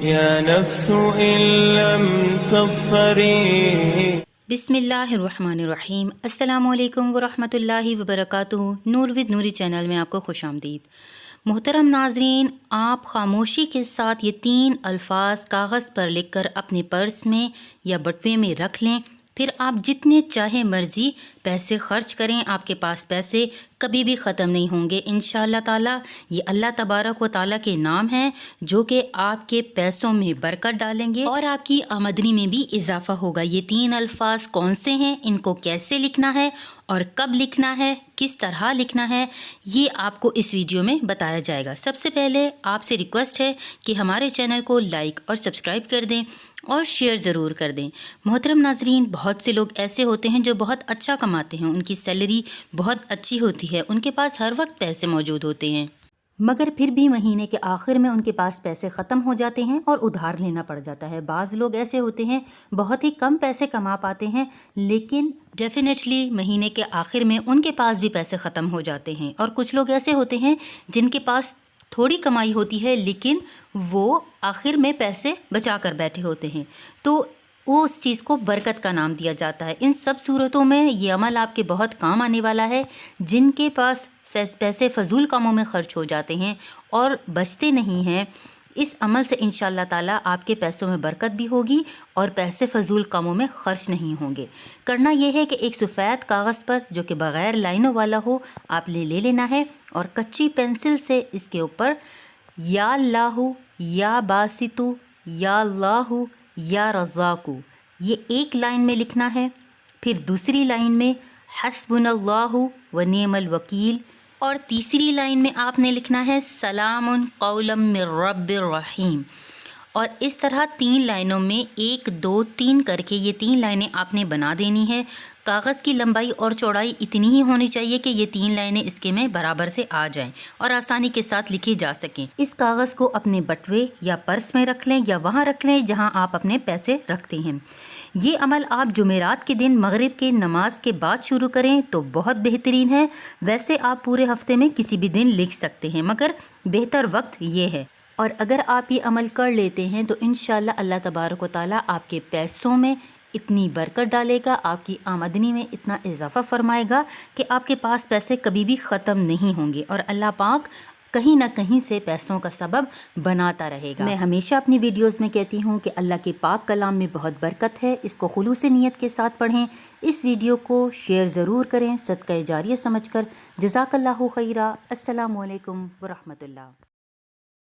يا نفس إن لم تظفري. بسم اللہ الرحمن الرحیم۔ السلام علیکم ورحمۃ اللہ وبرکاتہ۔ نور ود نوری چینل میں آپ کو خوش آمدید۔ محترم ناظرین، آپ خاموشی کے ساتھ یہ 3 الفاظ کاغذ پر لکھ کر اپنے پرس میں یا بٹوے میں رکھ لیں، پھر آپ جتنے چاہے مرضی پیسے خرچ کریں، آپ کے پاس پیسے کبھی بھی ختم نہیں ہوں گے انشاءاللہ تعالی۔ یہ اللہ تبارک و تعالیٰ کے نام ہیں جو کہ آپ کے پیسوں میں برکت ڈالیں گے اور آپ کی آمدنی میں بھی اضافہ ہوگا۔ یہ 3 الفاظ کون سے ہیں، ان کو کیسے لکھنا ہے اور کب لکھنا ہے، کس طرح لکھنا ہے، یہ آپ کو اس ویڈیو میں بتایا جائے گا۔ سب سے پہلے آپ سے ریکویسٹ ہے کہ ہمارے چینل کو لائک اور سبسکرائب کر دیں اور شیئر ضرور کر دیں۔ محترم ناظرین، بہت سے لوگ ایسے ہوتے ہیں جو بہت اچھا کماتے ہیں، ان کی سیلری بہت اچھی ہوتی ہے، ان کے پاس ہر وقت پیسے موجود ہوتے ہیں، مگر پھر بھی مہینے کے آخر میں ان کے پاس پیسے ختم ہو جاتے ہیں اور ادھار لینا پڑ جاتا ہے۔ بعض لوگ ایسے ہوتے ہیں بہت ہی کم پیسے کما پاتے ہیں، لیکن ڈیفینیٹلی مہینے کے آخر میں ان کے پاس بھی پیسے ختم ہو جاتے ہیں۔ اور کچھ لوگ ایسے ہوتے ہیں جن کے پاس تھوڑی کمائی ہوتی ہے لیکن وہ آخر میں پیسے بچا کر بیٹھے ہوتے ہیں، تو وہ اس چیز کو برکت کا نام دیا جاتا ہے۔ ان سب صورتوں میں یہ عمل آپ کے بہت کام آنے والا ہے۔ جن کے پاس پیسے فضول کاموں میں خرچ ہو جاتے ہیں اور بچتے نہیں ہیں، اس عمل سے انشاءاللہ تعالیٰ آپ کے پیسوں میں برکت بھی ہوگی اور پیسے فضول کاموں میں خرچ نہیں ہوں گے۔ کرنا یہ ہے کہ ایک سفید کاغذ پر جو کہ بغیر لائنوں والا ہو آپ لے لینا ہے اور کچی پینسل سے اس کے اوپر یا اللہ، یا باسطو، یا اللہ، یا رزاقو، یہ ایک لائن میں لکھنا ہے۔ پھر دوسری لائن میں حسبنا اللہ و نعم الوکیل، اور تیسری لائن میں آپ نے لکھنا ہے سلام قولا من رب الرحیم۔ اور اس طرح 3 لائنوں میں 1 2 3 کر کے یہ 3 لائنیں آپ نے بنا دینی ہے۔ کاغذ کی لمبائی اور چوڑائی اتنی ہی ہونی چاہیے کہ یہ 3 لائنیں اس کے میں برابر سے آ جائیں اور آسانی کے ساتھ لکھی جا سکیں۔ اس کاغذ کو اپنے بٹوے یا پرس میں رکھ لیں یا وہاں رکھ لیں جہاں آپ اپنے پیسے رکھتے ہیں۔ یہ عمل آپ جمعرات کے دن مغرب کے نماز کے بعد شروع کریں تو بہت بہترین ہے۔ ویسے آپ پورے ہفتے میں کسی بھی دن لکھ سکتے ہیں، مگر بہتر وقت یہ ہے۔ اور اگر آپ یہ عمل کر لیتے ہیں تو انشاءاللہ اللہ تبارک و تعالیٰ آپ کے پیسوں میں اتنی برکت ڈالے گا، آپ کی آمدنی میں اتنا اضافہ فرمائے گا کہ آپ کے پاس پیسے کبھی بھی ختم نہیں ہوں گے اور اللہ پاک کہیں نہ کہیں سے پیسوں کا سبب بناتا رہے گا۔ میں ہمیشہ اپنی ویڈیوز میں کہتی ہوں کہ اللہ کے پاک کلام میں بہت برکت ہے، اس کو خلوص نیت کے ساتھ پڑھیں۔ اس ویڈیو کو شیئر ضرور کریں صدقہ جاریہ سمجھ کر۔ جزاک اللہ خیرہ۔ السلام علیکم ورحمۃ اللہ۔